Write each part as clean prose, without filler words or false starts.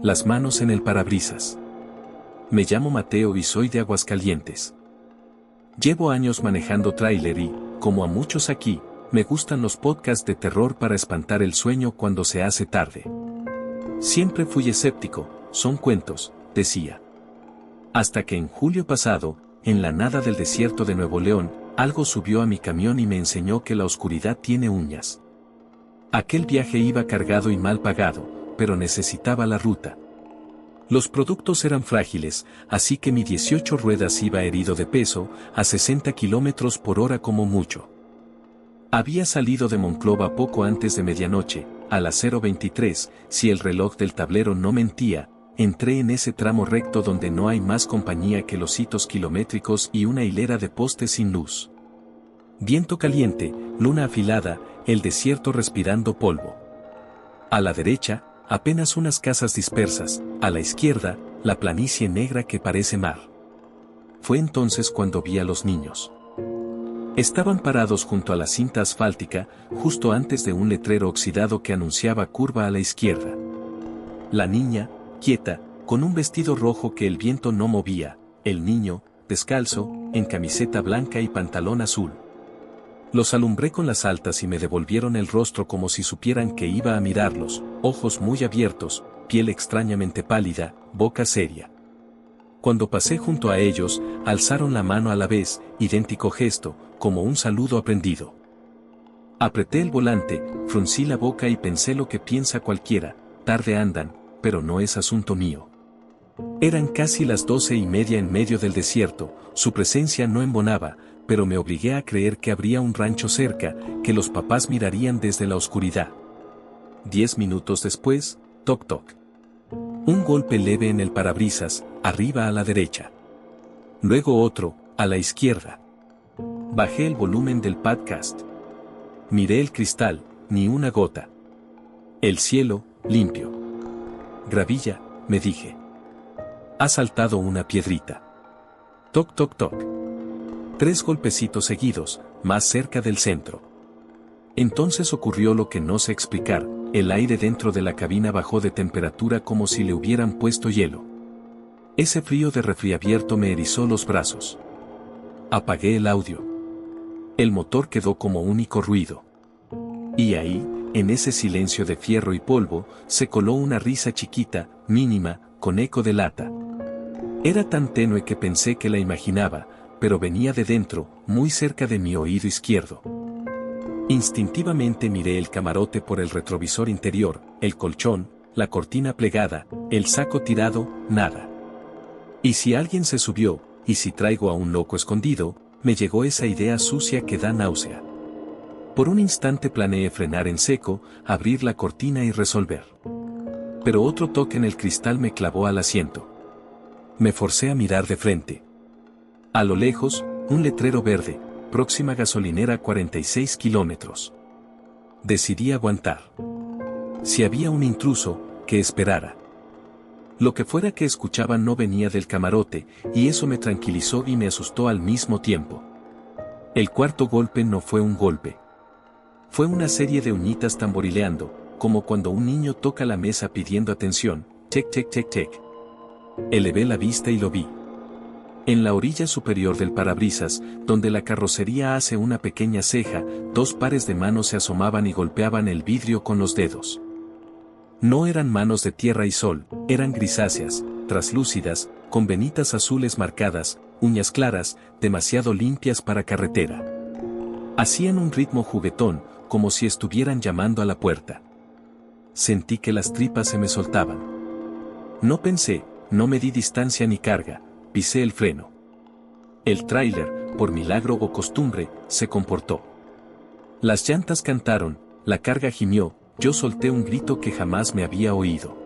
Las manos en el parabrisas. Me llamo Mateo y soy de Aguascalientes. Llevo años manejando tráiler y, como a muchos aquí, me gustan los podcasts de terror para espantar el sueño cuando se hace tarde. Siempre fui escéptico, son cuentos, decía. Hasta que en julio pasado, en la nada del desierto de Nuevo León, algo subió a mi camión y me enseñó que la oscuridad tiene uñas. Aquel viaje iba cargado y mal pagado, pero necesitaba la ruta. Los productos eran frágiles, así que mi 18 ruedas iba herido de peso, a 60 kilómetros por hora como mucho. Había salido de Monclova poco antes de medianoche, a las 0:23, si el reloj del tablero no mentía, entré en ese tramo recto donde no hay más compañía que los hitos kilométricos y una hilera de postes sin luz. Viento caliente, luna afilada, el desierto respirando polvo. A la derecha, apenas unas casas dispersas, a la izquierda, la planicie negra que parece mar. Fue entonces cuando vi a los niños. Estaban parados junto a la cinta asfáltica, justo antes de un letrero oxidado que anunciaba curva a la izquierda. La niña, quieta, con un vestido rojo que el viento no movía, el niño, descalzo, en camiseta blanca y pantalón azul. Los alumbré con las altas y me devolvieron el rostro como si supieran que iba a mirarlos, ojos muy abiertos, piel extrañamente pálida, boca seria. Cuando pasé junto a ellos, alzaron la mano a la vez, idéntico gesto, como un saludo aprendido. Apreté el volante, fruncí la boca y pensé lo que piensa cualquiera, tarde andan, pero no es asunto mío. Eran casi las 12:30 en medio del desierto, su presencia no embonaba, pero me obligué a creer que habría un rancho cerca, que los papás mirarían desde la oscuridad. 10 minutos después, toc toc. Un golpe leve en el parabrisas, arriba a la derecha. Luego otro, a la izquierda. Bajé el volumen del podcast. Miré el cristal, ni una gota. El cielo, limpio. Gravilla, me dije. Ha saltado una piedrita. Toc toc toc. 3 golpecitos seguidos, más cerca del centro. Entonces ocurrió lo que no sé explicar, el aire dentro de la cabina bajó de temperatura como si le hubieran puesto hielo. Ese frío de refriabierto me erizó los brazos. Apagué el audio. El motor quedó como único ruido. Y ahí, en ese silencio de fierro y polvo, se coló una risa chiquita, mínima, con eco de lata. Era tan tenue que pensé que la imaginaba, pero venía de dentro, muy cerca de mi oído izquierdo. Instintivamente miré el camarote por el retrovisor interior, el colchón, la cortina plegada, el saco tirado, nada. ¿Y si alguien se subió, y si traigo a un loco escondido? Me llegó esa idea sucia que da náusea. Por un instante planeé frenar en seco, abrir la cortina y resolver. Pero otro toque en el cristal me clavó al asiento. Me forcé a mirar de frente. A lo lejos, un letrero verde, próxima gasolinera 46 kilómetros. Decidí aguantar. Si había un intruso, que esperara. Lo que fuera que escuchaba no venía del camarote, y eso me tranquilizó y me asustó al mismo tiempo. El cuarto golpe no fue un golpe. Fue una serie de uñitas tamborileando, como cuando un niño toca la mesa pidiendo atención, tec tec tec tec. Elevé la vista y lo vi. En la orilla superior del parabrisas, donde la carrocería hace una pequeña ceja, 2 pares de manos se asomaban y golpeaban el vidrio con los dedos. No eran manos de tierra y sol, eran grisáceas, traslúcidas, con venitas azules marcadas, uñas claras, demasiado limpias para carretera. Hacían un ritmo juguetón, como si estuvieran llamando a la puerta. Sentí que las tripas se me soltaban. No pensé, no me di distancia ni carga. Pisé el freno. El tráiler, por milagro o costumbre, se comportó. Las llantas cantaron, la carga gimió, yo solté un grito que jamás me había oído.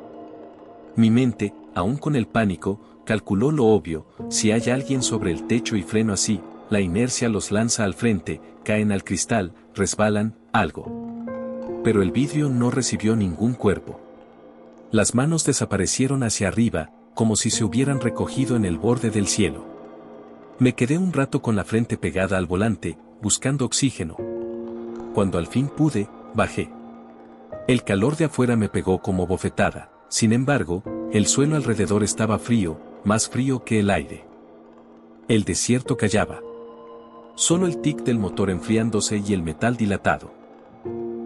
Mi mente, aún con el pánico, calculó lo obvio, si hay alguien sobre el techo y freno así, la inercia los lanza al frente, caen al cristal, resbalan, algo. Pero el vidrio no recibió ningún cuerpo. Las manos desaparecieron hacia arriba, como si se hubieran recogido en el borde del cielo. Me quedé un rato con la frente pegada al volante, buscando oxígeno. Cuando al fin pude, bajé. El calor de afuera me pegó como bofetada, sin embargo, El suelo alrededor estaba frío, más frío que el aire. El desierto callaba. Solo el tic del motor enfriándose y el metal dilatado.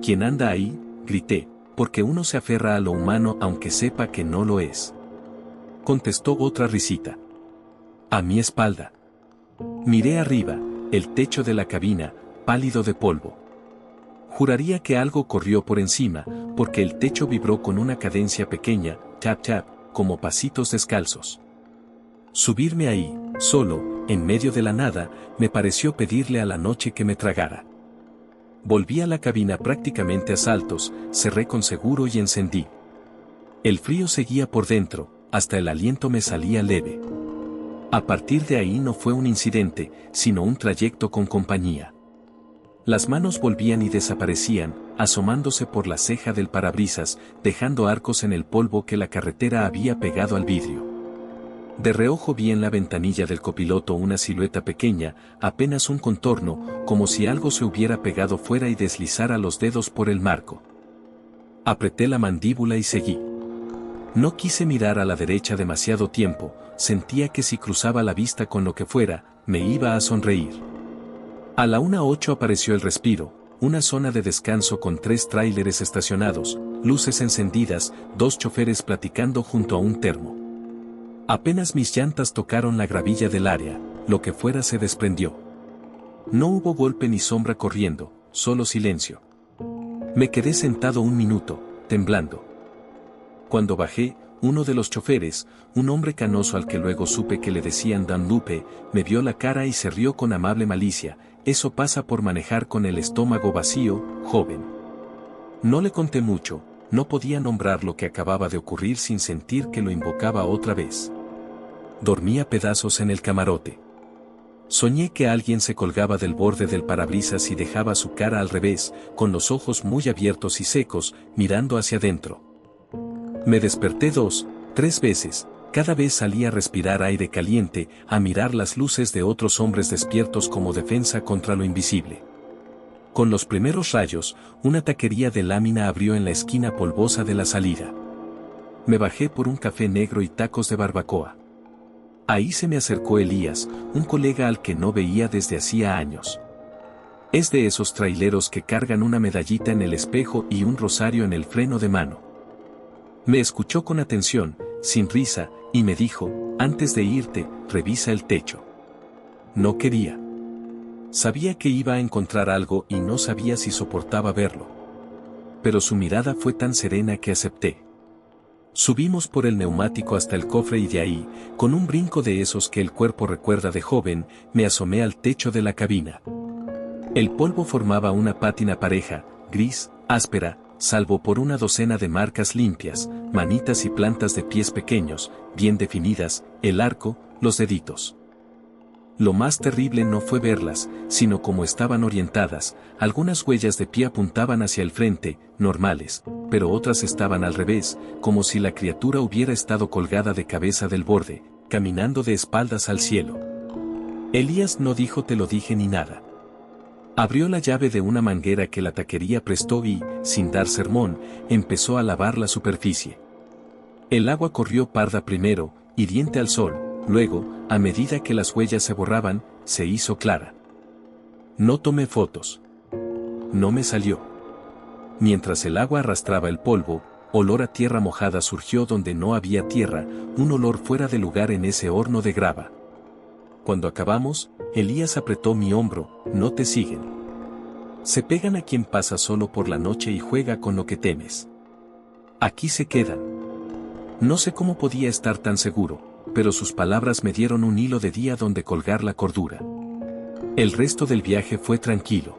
¿Quién anda ahí?, grité, porque uno se aferra a lo humano aunque sepa que no lo es. Contestó otra risita. A mi espalda. Miré arriba, el techo de la cabina, pálido de polvo. Juraría que algo corrió por encima, porque el techo vibró con una cadencia pequeña, tap tap, como pasitos descalzos. Subirme ahí, solo, en medio de la nada, me pareció pedirle a la noche que me tragara. Volví a la cabina prácticamente a saltos, cerré con seguro y encendí. El frío seguía por dentro, hasta el aliento me salía leve. A partir de ahí no fue un incidente, sino un trayecto con compañía. Las manos volvían y desaparecían, asomándose por la ceja del parabrisas, dejando arcos en el polvo que la carretera había pegado al vidrio. De reojo vi en la ventanilla del copiloto una silueta pequeña, apenas un contorno, como si algo se hubiera pegado fuera y deslizara los dedos por el marco. Apreté la mandíbula y seguí. No quise mirar a la derecha demasiado tiempo, sentía que si cruzaba la vista con lo que fuera, me iba a sonreír. A la 1:08 apareció el respiro, una zona de descanso con 3 tráileres estacionados, luces encendidas, 2 choferes platicando junto a un termo. Apenas mis llantas tocaron la gravilla del área, lo que fuera se desprendió. No hubo golpe ni sombra corriendo, solo silencio. Me quedé sentado un minuto, temblando. Cuando bajé, uno de los choferes, un hombre canoso al que luego supe que le decían Dan Lupe, me vio la cara y se rió con amable malicia. Eso pasa por manejar con el estómago vacío, joven. No le conté mucho, no podía nombrar lo que acababa de ocurrir sin sentir que lo invocaba otra vez. Dormí a pedazos en el camarote. Soñé que alguien se colgaba del borde del parabrisas y dejaba su cara al revés, con los ojos muy abiertos y secos, mirando hacia adentro. Me desperté 2, 3 veces, cada vez salí a respirar aire caliente, a mirar las luces de otros hombres despiertos como defensa contra lo invisible. Con los primeros rayos, una taquería de lámina abrió en la esquina polvosa de la salida. Me bajé por un café negro y tacos de barbacoa. Ahí se me acercó Elías, un colega al que no veía desde hacía años. Es de esos traileros que cargan una medallita en el espejo y un rosario en el freno de mano. Me escuchó con atención, sin risa, y me dijo, antes de irte, revisa el techo. No quería. Sabía que iba a encontrar algo y no sabía si soportaba verlo. Pero su mirada fue tan serena que acepté. Subimos por el neumático hasta el cofre y de ahí, con un brinco de esos que el cuerpo recuerda de joven, me asomé al techo de la cabina. El polvo formaba una pátina pareja, gris, áspera, salvo por una docena de marcas limpias, manitas y plantas de pies pequeños, bien definidas, el arco, los deditos. Lo más terrible no fue verlas, sino cómo estaban orientadas. Algunas huellas de pie apuntaban hacia el frente, normales, pero otras estaban al revés, como si la criatura hubiera estado colgada de cabeza del borde, caminando de espaldas al cielo. Elías no dijo te lo dije ni nada. Abrió la llave de una manguera que la taquería prestó y, sin dar sermón, empezó a lavar la superficie. El agua corrió parda primero, hiriente al sol. Luego, a medida que las huellas se borraban, se hizo clara. No tomé fotos. No me salió. Mientras el agua arrastraba el polvo, olor a tierra mojada surgió donde no había tierra, un olor fuera de lugar en ese horno de grava. Cuando acabamos, Elías apretó mi hombro, no te siguen. Se pegan a quien pasa solo por la noche y juega con lo que temes. Aquí se quedan. No sé cómo podía estar tan seguro, pero sus palabras me dieron un hilo de día donde colgar la cordura. El resto del viaje fue tranquilo.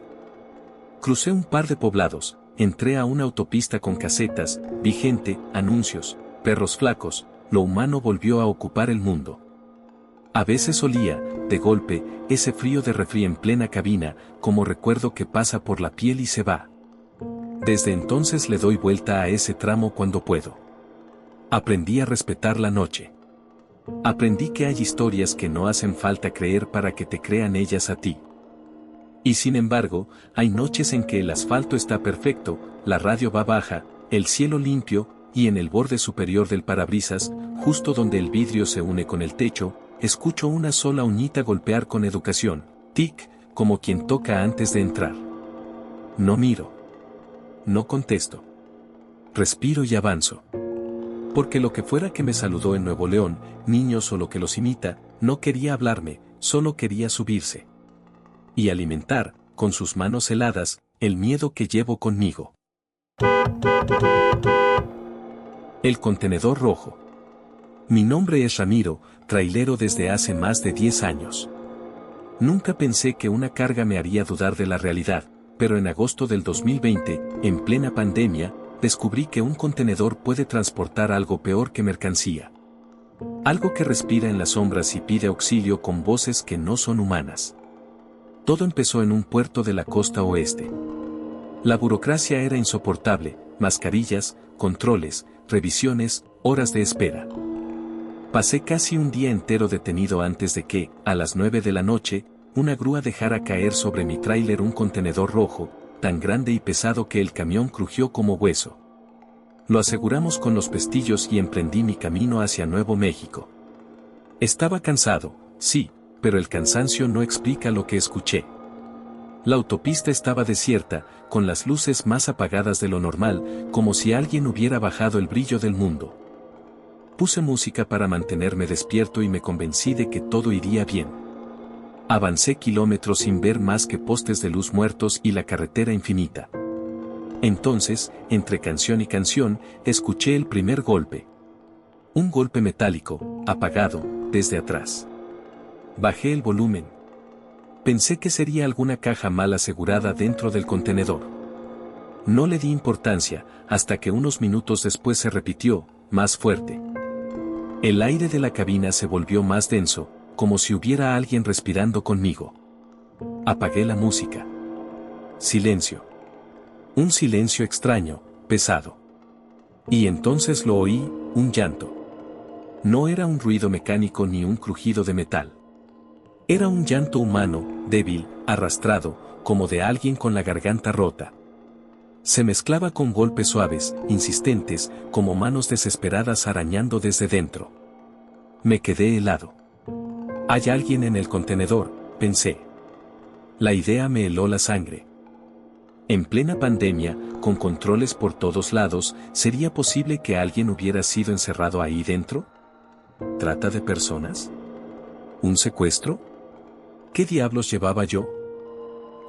Crucé un par de poblados, entré a una autopista con casetas, vi gente, anuncios, perros flacos, lo humano volvió a ocupar el mundo. A veces olía, de golpe, ese frío de refri en plena cabina, como recuerdo que pasa por la piel y se va. Desde entonces le doy vuelta a ese tramo cuando puedo. Aprendí a respetar la noche. Aprendí que hay historias que no hacen falta creer para que te crean ellas a ti. Y sin embargo, hay noches en que el asfalto está perfecto, la radio va baja, el cielo limpio, y en el borde superior del parabrisas, justo donde el vidrio se une con el techo, escucho una sola uñita golpear con educación, tic, como quien toca antes de entrar. No miro. No contesto. Respiro y avanzo. Porque lo que fuera que me saludó en Nuevo León, niños o lo que los imita, no quería hablarme, solo quería subirse. Y alimentar, con sus manos heladas, el miedo que llevo conmigo. El contenedor rojo. Mi nombre es Ramiro, trailero desde hace más de 10 años. Nunca pensé que una carga me haría dudar de la realidad, pero en agosto del 2020, en plena pandemia, descubrí que un contenedor puede transportar algo peor que mercancía. Algo que respira en las sombras y pide auxilio con voces que no son humanas. Todo empezó en un puerto de la costa oeste. La burocracia era insoportable, mascarillas, controles, revisiones, horas de espera. Pasé casi un día entero detenido antes de que, a las 9 de la noche, una grúa dejara caer sobre mi tráiler un contenedor rojo, tan grande y pesado que el camión crujió como hueso. Lo aseguramos con los pestillos y emprendí mi camino hacia Nuevo México. Estaba cansado, sí, pero el cansancio no explica lo que escuché. La autopista estaba desierta, con las luces más apagadas de lo normal, como si alguien hubiera bajado el brillo del mundo. Puse música para mantenerme despierto y me convencí de que todo iría bien. Avancé kilómetros sin ver más que postes de luz muertos y la carretera infinita. Entonces, entre canción y canción, escuché el primer golpe. Un golpe metálico, apagado, desde atrás. Bajé el volumen. Pensé que sería alguna caja mal asegurada dentro del contenedor. No le di importancia, hasta que unos minutos después se repitió, más fuerte. El aire de la cabina se volvió más denso, como si hubiera alguien respirando conmigo. Apagué la música. Silencio. Un silencio extraño, pesado. Y entonces lo oí, un llanto. No era un ruido mecánico ni un crujido de metal. Era un llanto humano, débil, arrastrado, como de alguien con la garganta rota. Se mezclaba con golpes suaves, insistentes, como manos desesperadas arañando desde dentro. Me quedé helado. Hay alguien en el contenedor, pensé. La idea me heló la sangre. En plena pandemia, con controles por todos lados, ¿sería posible que alguien hubiera sido encerrado ahí dentro? ¿Trata de personas? ¿Un secuestro? ¿Qué diablos llevaba yo?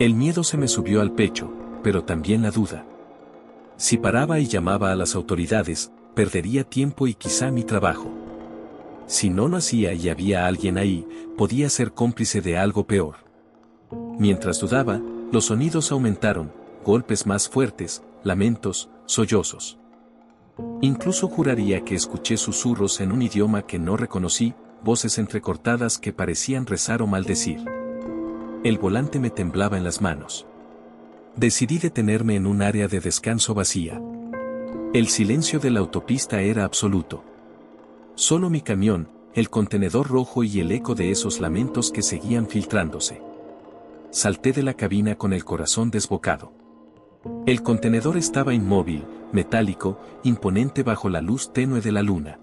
El miedo se me subió al pecho, pero también la duda. Si paraba y llamaba a las autoridades, perdería tiempo y quizá mi trabajo. Si no lo hacía y había alguien ahí, podía ser cómplice de algo peor. Mientras dudaba, los sonidos aumentaron, golpes más fuertes, lamentos, sollozos. Incluso juraría que escuché susurros en un idioma que no reconocí, voces entrecortadas que parecían rezar o maldecir. El volante me temblaba en las manos. Decidí detenerme en un área de descanso vacía. El silencio de la autopista era absoluto. Solo mi camión, el contenedor rojo y el eco de esos lamentos que seguían filtrándose. Salté de la cabina con el corazón desbocado. El contenedor estaba inmóvil, metálico, imponente bajo la luz tenue de la luna.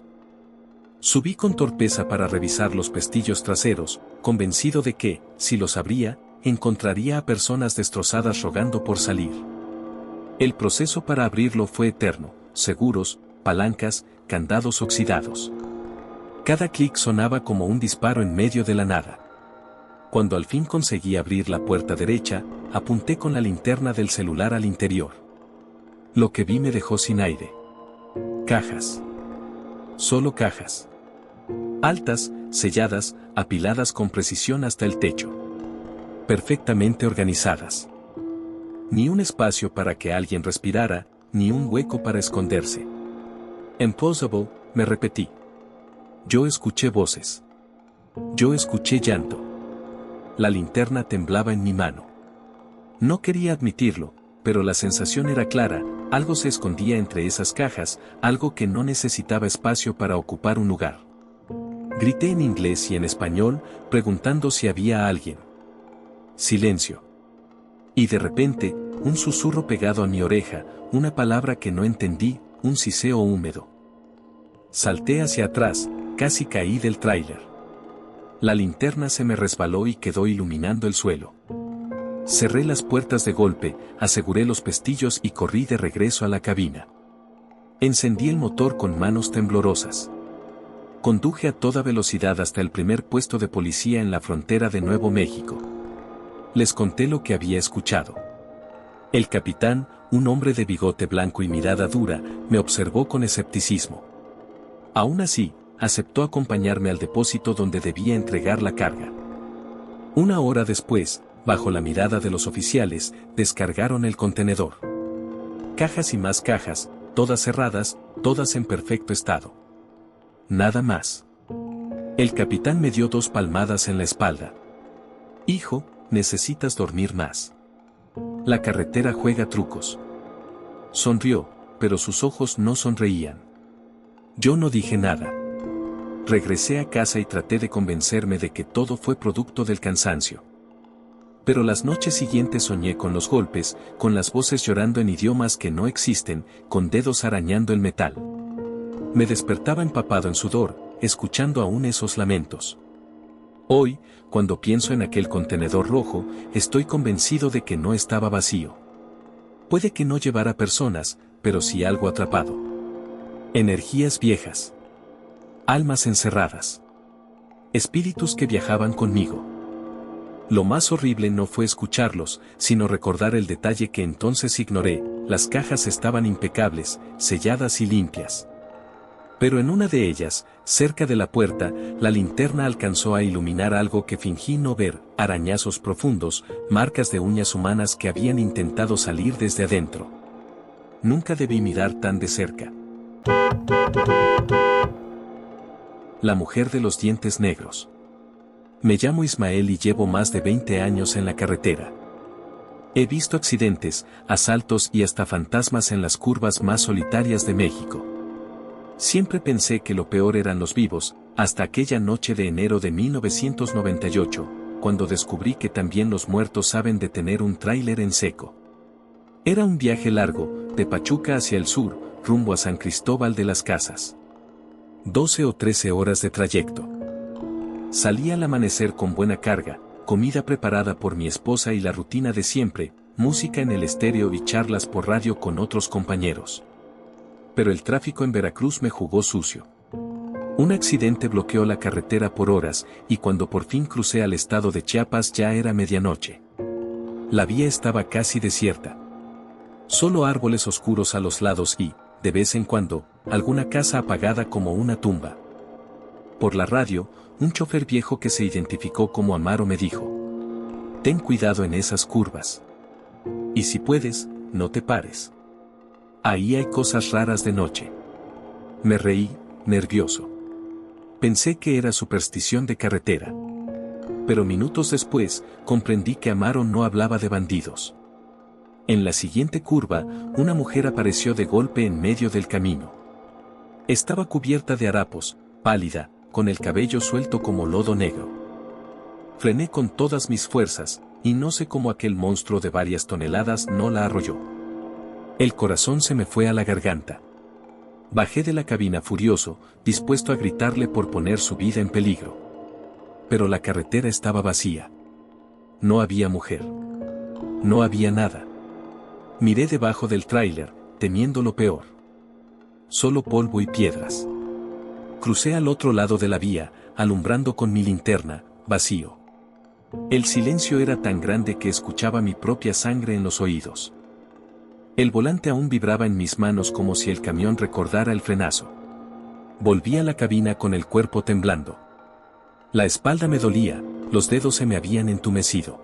Subí con torpeza para revisar los pestillos traseros, convencido de que, si los abría, encontraría a personas destrozadas rogando por salir. El proceso para abrirlo fue eterno, seguros, palancas, candados oxidados. Cada clic sonaba como un disparo en medio de la nada. Cuando al fin conseguí abrir la puerta derecha, apunté con la linterna del celular al interior. Lo que vi me dejó sin aire. Cajas. Solo cajas. Altas, selladas, apiladas con precisión hasta el techo. Perfectamente organizadas. Ni un espacio para que alguien respirara, ni un hueco para esconderse. Impossible, me repetí. Yo escuché voces. Yo escuché llanto. La linterna temblaba en mi mano. No quería admitirlo, pero la sensación era clara, algo se escondía entre esas cajas, algo que no necesitaba espacio para ocupar un lugar. Grité en inglés y en español, preguntando si había alguien. Silencio. Y de repente, un susurro pegado a mi oreja, una palabra que no entendí, un siseo húmedo. Salté hacia atrás, casi caí del tráiler. La linterna se me resbaló y quedó iluminando el suelo. Cerré las puertas de golpe, aseguré los pestillos y corrí de regreso a la cabina. Encendí el motor con manos temblorosas. Conduje a toda velocidad hasta el primer puesto de policía en la frontera de Nuevo México. Les conté lo que había escuchado. El capitán, un hombre de bigote blanco y mirada dura, me observó con escepticismo. Aún así, aceptó acompañarme al depósito donde debía entregar la carga. Una hora después, bajo la mirada de los oficiales, descargaron el contenedor. Cajas y más cajas, todas cerradas, todas en perfecto estado. Nada más. El capitán me dio 2 palmadas en la espalda. Hijo, necesitas dormir más. La carretera juega trucos. Sonrió, pero sus ojos no sonreían. Yo no dije nada. Regresé a casa y traté de convencerme de que todo fue producto del cansancio. Pero las noches siguientes soñé con los golpes, con las voces llorando en idiomas que no existen, con dedos arañando el metal. Me despertaba empapado en sudor, escuchando aún esos lamentos. Hoy, cuando pienso en aquel contenedor rojo, estoy convencido de que no estaba vacío. Puede que no llevara personas, pero sí algo atrapado. Energías viejas. Almas encerradas. Espíritus que viajaban conmigo. Lo más horrible no fue escucharlos, sino recordar el detalle que entonces ignoré: las cajas estaban impecables, selladas y limpias. Pero en una de ellas, cerca de la puerta, la linterna alcanzó a iluminar algo que fingí no ver: arañazos profundos, marcas de uñas humanas que habían intentado salir desde adentro. Nunca debí mirar tan de cerca. La mujer de los dientes negros. Me llamo Ismael y llevo más de 20 años en la carretera. He visto accidentes, asaltos y hasta fantasmas en las curvas más solitarias de México. Siempre pensé que lo peor eran los vivos, hasta aquella noche de enero de 1998, cuando descubrí que también los muertos saben detener un tráiler en seco. Era un viaje largo, de Pachuca hacia el sur, rumbo a San Cristóbal de las Casas. 12 o 13 horas de trayecto. Salí al amanecer con buena carga, comida preparada por mi esposa y la rutina de siempre, música en el estéreo y charlas por radio con otros compañeros. Pero el tráfico en Veracruz me jugó sucio. Un accidente bloqueó la carretera por horas, y cuando por fin crucé al estado de Chiapas ya era medianoche. La vía estaba casi desierta. Solo árboles oscuros a los lados y, de vez en cuando, alguna casa apagada como una tumba. Por la radio, un chofer viejo que se identificó como Amaro me dijo: ten cuidado en esas curvas. Y si puedes, no te pares. Ahí hay cosas raras de noche. Me reí, nervioso. Pensé que era superstición de carretera. Pero minutos después, comprendí que Amaro no hablaba de bandidos. En la siguiente curva, una mujer apareció de golpe en medio del camino. Estaba cubierta de harapos, pálida, con el cabello suelto como lodo negro. Frené con todas mis fuerzas, y no sé cómo aquel monstruo de varias toneladas no la arrolló. El corazón se me fue a la garganta. Bajé de la cabina furioso, dispuesto a gritarle por poner su vida en peligro. Pero la carretera estaba vacía. No había mujer. No había nada. Miré debajo del tráiler, temiendo lo peor. Solo polvo y piedras. Crucé al otro lado de la vía, alumbrando con mi linterna, vacío. El silencio era tan grande que escuchaba mi propia sangre en los oídos. El volante aún vibraba en mis manos como si el camión recordara el frenazo. Volví a la cabina con el cuerpo temblando. La espalda me dolía, los dedos se me habían entumecido.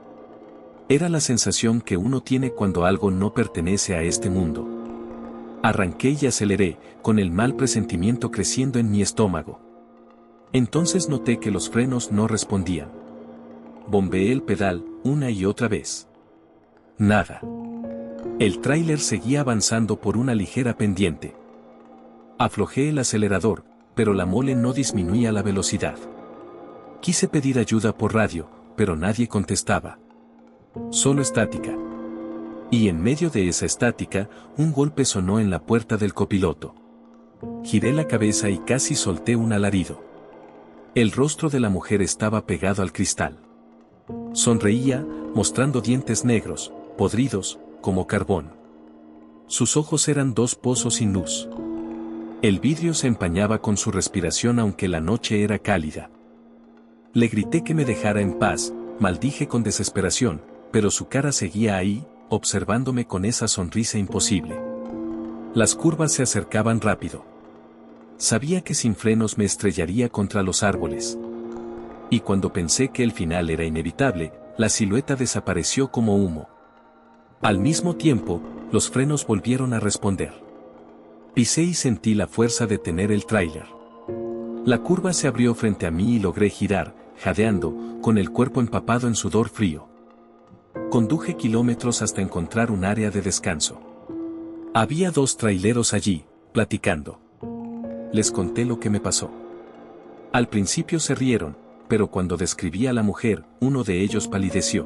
Era la sensación que uno tiene cuando algo no pertenece a este mundo. Arranqué y aceleré, con el mal presentimiento creciendo en mi estómago. Entonces noté que los frenos no respondían. Bombeé el pedal, una y otra vez. Nada. El tráiler seguía avanzando por una ligera pendiente. Aflojé el acelerador, pero la mole no disminuía la velocidad. Quise pedir ayuda por radio, pero nadie contestaba. Solo estática. Y en medio de esa estática, un golpe sonó en la puerta del copiloto. Giré la cabeza y casi solté un alarido. El rostro de la mujer estaba pegado al cristal. Sonreía, mostrando dientes negros, podridos, como carbón. Sus ojos eran dos pozos sin luz. El vidrio se empañaba con su respiración aunque la noche era cálida. Le grité que me dejara en paz, maldije con desesperación, pero su cara seguía ahí, observándome con esa sonrisa imposible. Las curvas se acercaban rápido. Sabía que sin frenos me estrellaría contra los árboles. Y cuando pensé que el final era inevitable, la silueta desapareció como humo. Al mismo tiempo, los frenos volvieron a responder. Pisé y sentí la fuerza de tener el tráiler. La curva se abrió frente a mí y logré girar, jadeando, con el cuerpo empapado en sudor frío. Conduje kilómetros hasta encontrar un área de descanso. Había dos traileros allí, platicando. Les conté lo que me pasó. Al principio se rieron, pero cuando describí a la mujer, uno de ellos palideció.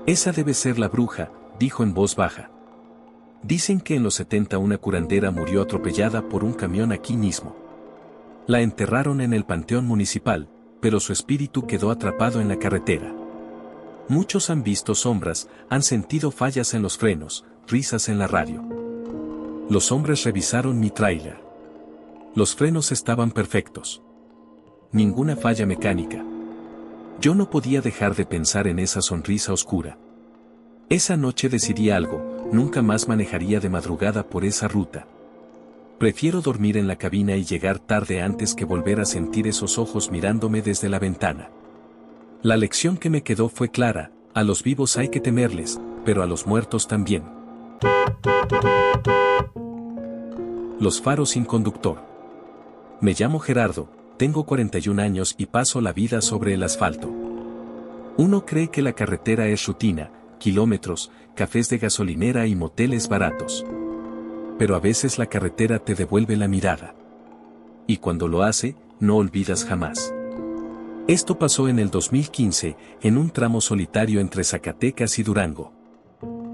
Esa debe ser la bruja, dijo en voz baja. Dicen que en los 70 una curandera murió atropellada por un camión aquí mismo. La enterraron en el panteón municipal, pero su espíritu quedó atrapado en la carretera. Muchos han visto sombras, han sentido fallas en los frenos, risas en la radio. Los hombres revisaron mi tráiler. Los frenos estaban perfectos. Ninguna falla mecánica. Yo no podía dejar de pensar en esa sonrisa oscura. Esa noche decidí algo, nunca más manejaría de madrugada por esa ruta. Prefiero dormir en la cabina y llegar tarde antes que volver a sentir esos ojos mirándome desde la ventana. La lección que me quedó fue clara, a los vivos hay que temerles, pero a los muertos también. Los faros sin conductor. Me llamo Gerardo, tengo 41 años y paso la vida sobre el asfalto. Uno cree que la carretera es rutina, kilómetros, cafés de gasolinera y moteles baratos. Pero a veces la carretera te devuelve la mirada. Y cuando lo hace, no olvidas jamás. Esto pasó en el 2015, en un tramo solitario entre Zacatecas y Durango.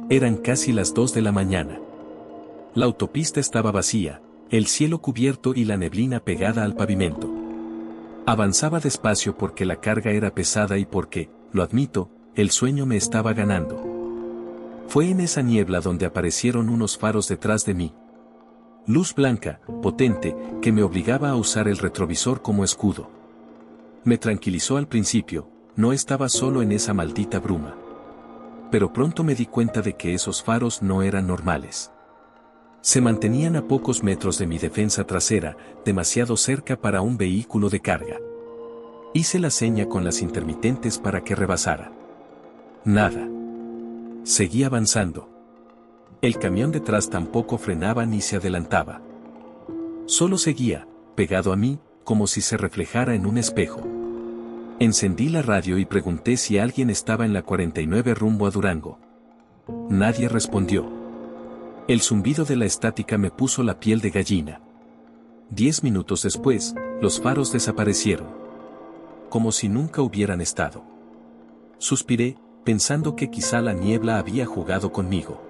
Eran casi las 2 de la mañana. La autopista estaba vacía, el cielo cubierto y la neblina pegada al pavimento. Avanzaba despacio porque la carga era pesada y porque, lo admito, el sueño me estaba ganando. Fue en esa niebla donde aparecieron unos faros detrás de mí. Luz blanca, potente, que me obligaba a usar el retrovisor como escudo. Me tranquilizó al principio, no estaba solo en esa maldita bruma. Pero pronto me di cuenta de que esos faros no eran normales. Se mantenían a pocos metros de mi defensa trasera, demasiado cerca para un vehículo de carga. Hice la seña con las intermitentes para que rebasara. Nada. Seguí avanzando. El camión detrás tampoco frenaba ni se adelantaba. Solo seguía, pegado a mí, como si se reflejara en un espejo. Encendí la radio y pregunté si alguien estaba en la 49 rumbo a Durango. Nadie respondió. El zumbido de la estática me puso la piel de gallina. 10 minutos después, los faros desaparecieron. Como si nunca hubieran estado. Suspiré, pensando que quizá la niebla había jugado conmigo.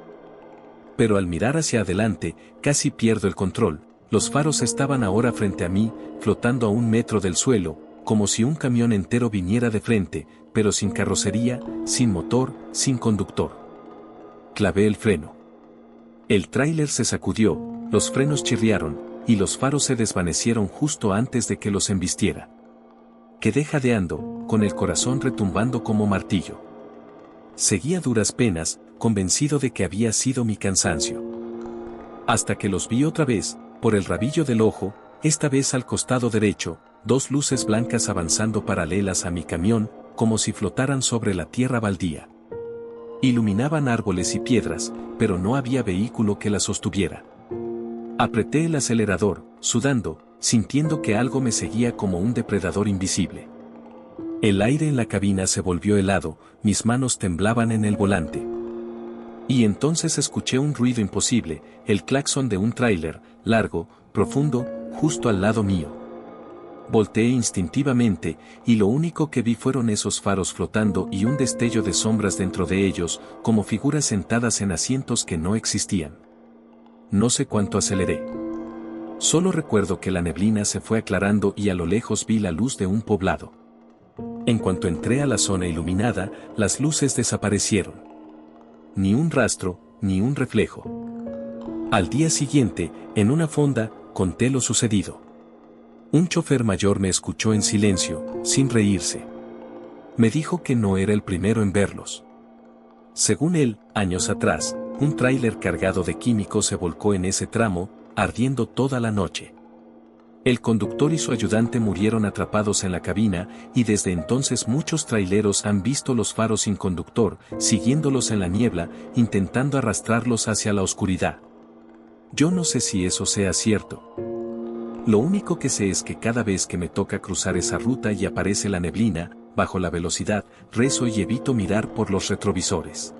Pero al mirar hacia adelante, casi pierdo el control. Los faros estaban ahora frente a mí, flotando a 1 metro del suelo, como si un camión entero viniera de frente, pero sin carrocería, sin motor, sin conductor. Clavé el freno. El tráiler se sacudió, los frenos chirriaron, y los faros se desvanecieron justo antes de que los embistiera. Quedé jadeando, con el corazón retumbando como martillo. Seguí a duras penas, convencido de que había sido mi cansancio. Hasta que los vi otra vez, por el rabillo del ojo, esta vez al costado derecho, 2 luces blancas avanzando paralelas a mi camión, como si flotaran sobre la tierra baldía. Iluminaban árboles y piedras, pero no había vehículo que las sostuviera. Apreté el acelerador, sudando, sintiendo que algo me seguía como un depredador invisible. El aire en la cabina se volvió helado, mis manos temblaban en el volante. Y entonces escuché un ruido imposible, el claxon de un tráiler, largo, profundo, justo al lado mío. Volteé instintivamente, y lo único que vi fueron esos faros flotando y un destello de sombras dentro de ellos, como figuras sentadas en asientos que no existían. No sé cuánto aceleré. Solo recuerdo que la neblina se fue aclarando y a lo lejos vi la luz de un poblado. En cuanto entré a la zona iluminada, las luces desaparecieron. Ni un rastro, ni un reflejo. Al día siguiente, en una fonda, conté lo sucedido. Un chofer mayor me escuchó en silencio, sin reírse. Me dijo que no era el primero en verlos. Según él, años atrás, un tráiler cargado de químicos se volcó en ese tramo, ardiendo toda la noche. El conductor y su ayudante murieron atrapados en la cabina, y desde entonces muchos traileros han visto los faros sin conductor, siguiéndolos en la niebla, intentando arrastrarlos hacia la oscuridad. Yo no sé si eso sea cierto. Lo único que sé es que cada vez que me toca cruzar esa ruta y aparece la neblina, bajo la velocidad, rezo y evito mirar por los retrovisores.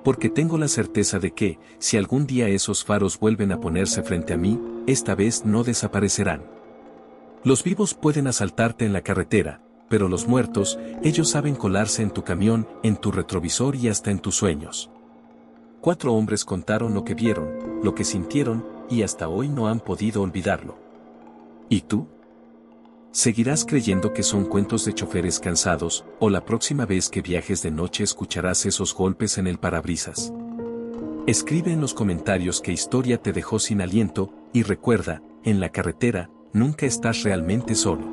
Porque tengo la certeza de que, si algún día esos faros vuelven a ponerse frente a mí, esta vez no desaparecerán. Los vivos pueden asaltarte en la carretera, pero los muertos, ellos saben colarse en tu camión, en tu retrovisor y hasta en tus sueños. 4 hombres contaron lo que vieron, lo que sintieron, y hasta hoy no han podido olvidarlo. ¿Y tú? ¿Seguirás creyendo que son cuentos de choferes cansados, o la próxima vez que viajes de noche escucharás esos golpes en el parabrisas? Escribe en los comentarios qué historia te dejó sin aliento, y recuerda, en la carretera, nunca estás realmente solo.